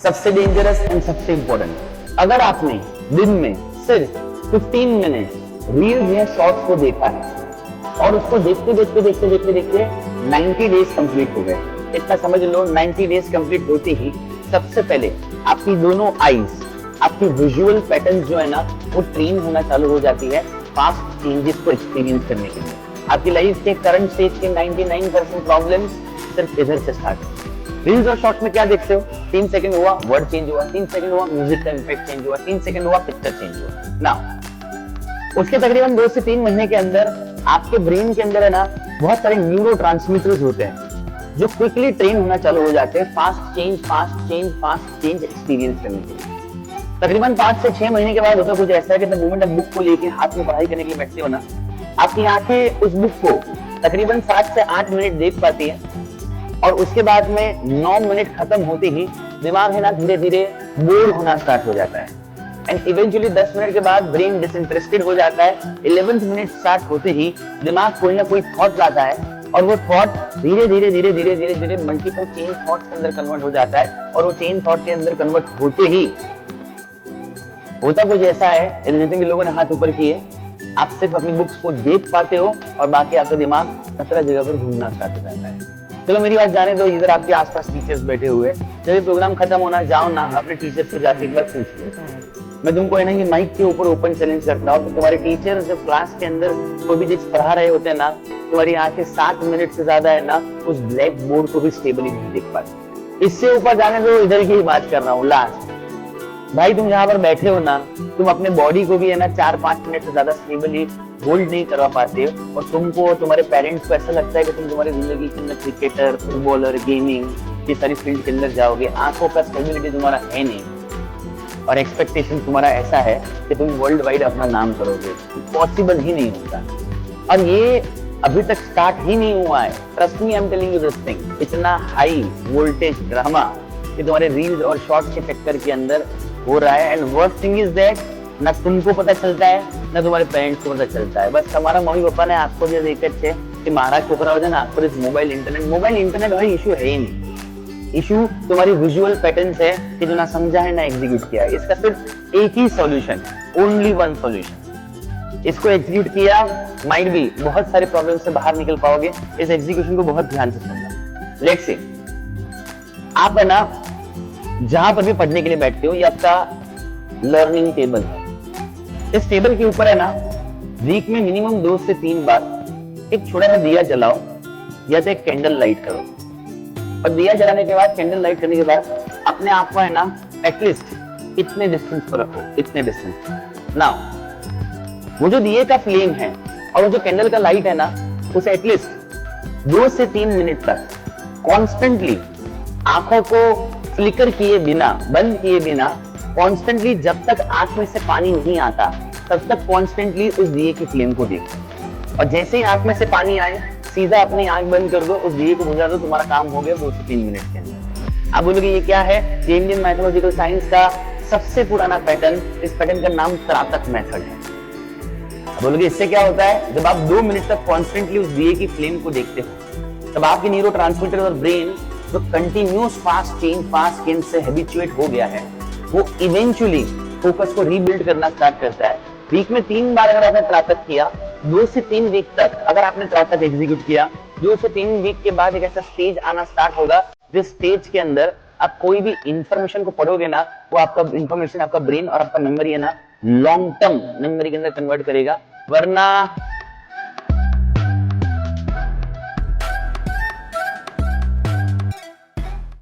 सबसे dangerous and सबसे important, अगर आपने दिन में सिर्फ 15 मिनट रील्स या शॉर्ट्स को देखा है और उसको देखते देखते देखते देखते देखते 90 डेज कंप्लीट हो गए, इतना समझ लो 90 डेज कंप्लीट होते ही सबसे पहले आपकी दोनों आईज, आपकी विजुअल पैटर्न जो है ना वो ट्रेन होना चालू हो जाती है फास्ट चेंजेस को एक्सपीरियंस करने के लिए। आपकी लाइफ के करंट स्टेज के 99% प्रॉब्लम्स सिर्फ इधर से स्टार्ट है। रील्स और शॉर्ट्स में क्या देखते हो, 3 सेकंड हुआ वर्ड चेंज हुआ, 3 सेकंड हुआ म्यूजिक का इफेक्ट चेंज हुआ, 3 सेकंड हुआ पिक्चर चेंज हुआ ना। उसके तकरीबन 2 से 3 महीने के अंदर आपके ब्रेन के अंदर है ना बहुत सारे न्यूरोट्रांसमीटर्स होते हैं जो क्विकली ट्रेन होना चालू हो जाते हैं फास्ट चेंज एक्सपीरियंस करने के लिए। तकरीबन 5 से 6 महीने के बाद होता कुछ ऐसा है कि द मोमेंट आप बुक को लेके हाथ में पढ़ाई करने के लिए बैठते हो ना, आपकी आंखें उस बुक को तकरीबन 7 से 8 मिनट देख पाती है और उसके बाद में 9 मिनट खत्म होते ही दिमाग है ना धीरे धीरे बोर होना स्टार्ट हो जाता है एंड इवेंचुअली 10 मिनट के बाद ब्रेन डिसइंटरेस्टेड हो जाता है। 11th मिनट स्टार्ट होते ही दिमाग कोई ना कोई थॉट लाता है और वो थॉट धीरे धीरे धीरे धीरे धीरे धीरे मल्टीपल चेन थॉट्स के अंदर कन्वर्ट हो जाता है और वो चेन थॉट के अंदर कन्वर्ट होते ही होता कुछ ऐसा है, जितने भी लोगों ने हाथ ऊपर किए, आप सिर्फ अपनी बुक्स को देख पाते हो और बाकी आपका दिमाग 17 जगह पर घूमना स्टार्ट हो जाता है। चलो मेरी बात जाने दो, इधर आपके आसपास टीचर्स बैठे हुए, जब ये प्रोग्राम खत्म होना जाओ ना अपने टीचर से जाके एक बार पूछ लो। मैं तुमको है ना ये माइक के ऊपर ओपन चैलेंज करता हूँ कि तुम्हारे टीचर जब क्लास के अंदर कोई भी चीज पढ़ा रहे होते हैं ना, तुम्हारी आंखें 7 मिनट से ज्यादा है ना उस ब्लैक बोर्ड को भी स्टेबली नहीं देख पाती। इससे ऊपर जाने दो, इधर की बात कर रहा हूँ लास्ट। भाई तुम जहाँ पर बैठे हो ना, तुम अपने बॉडी को भी है ना 4-5 मिनट से ज्यादा स्टेबली होल्ड नहीं करवा पाते हो और तुमको तुम्हारे पेरेंट्स को ऐसा लगता है कि तुम तुम्हारी जिंदगी के अंदर क्रिकेटर, फुटबॉलर, गेमिंग ये सारी फील्ड के अंदर जाओगे। आंखों का स्टेबिलिटी तुम्हारा है नहीं और एक्सपेक्टेशन तुम्हारा ऐसा है कि तुम वर्ल्ड वाइड अपना नाम करोगे, पॉसिबल ही नहीं होता। और ये अभी तक स्टार्ट ही नहीं हुआ है। Trust me, I am telling you this thing. इतना हाई वोल्टेज ड्रामा कि तुम्हारे रील्स और शॉर्ट्स के चक्कर के अंदर हो रहा है and worst thing is that ना तुमको पता चलता है ना तुम्हारे पेरेंट्स को पता चलता है। बस हमारा मम्मी पापा ने आपको जो देखे थे कि महाराज छोकरा हो जाए ना, आपको मोबाइल इंटरनेट भाई इशू है ही नहीं। इशू तुम्हारी विजुअल पैटर्न्स है कि जो ना समझा है ना एग्जीक्यूट किया है। इसका सिर्फ एक ही सॉल्यूशन, ओनली वन सॉल्यूशन। इसको एग्जीक्यूट किया माइट भी बहुत सारे प्रॉब्लम से बाहर निकल पाओगे। इस एग्जीक्यूशन को बहुत ध्यान से सुनना। लेट्स से आप है ना जहां पर भी पढ़ने के लिए बैठते हो, ये आपका लर्निंग टेबल है। इस टेबल के ऊपर है ना वीक में मिनिमम 2 से 3 बार एक छोटा सा दिया जलाओ या तो एक कैंडल लाइट करो। और दिया जलाने के बाद, कैंडल लाइट करने के बाद अपने आप को है ना एटलीस्ट इतने डिस्टेंस पर रखो, इतने डिस्टेंस। नाउ वो जो दिए का फ्लेम है और वो जो कैंडल का लाइट है ना, उसे एटलीस्ट 2 से 3 मिनट तक कॉन्स्टेंटली आंखों को फ्लिकर किए बिना, बंद किए बिना, कॉन्स्टेंटली जब तक आंख में से पानी नहीं आता तब तक कॉन्स्टेंटली उस दिए की फ्लेम को देखो। और जैसे ही आंख में से पानी आए सीधा अपनी आंख बंद कर दो, उस दिए को बुझा दो, तुम्हारा काम हो गया 2 से 3 मिनट के अंदर। आप बोलोगे ये क्या है? ये इंडियन मैथमेटिकल साइंस का सबसे पुराना पैटर्न, इस पैटर्न का नाम त्राटक मेथड है। आप बोलोगे इससे क्या होता है? जब आप 2 मिनट तक कॉन्स्टेंटली उस दिए की फ्लेम को देखते हो तब आपके न्यूरोट्रांसमीटर और ब्रेन जो कंटिन्यूस फास्ट चेंज से हैबिचुएट हो गया है, वो इवेंचुअली फोकस को रीबिल्ड करना स्टार्ट करता है। वीक में 3 बार अगर आपने त्राटक किया, 2 से 3 वीक तक अगर आपने त्राटक एग्जीक्यूट किया, 2 से 3 वीक के बाद एक ऐसा स्टेज आना स्टार्ट होगा जिस स्टेज के अंदर आप कोई भी इंफॉर्मेशन को पढ़ोगे ना, वो आपका इंफॉर्मेशन, आपका ब्रेन और आपका मेमोरी है ना लॉन्ग टर्म मेमोरी के अंदर कन्वर्ट करेगा। वरना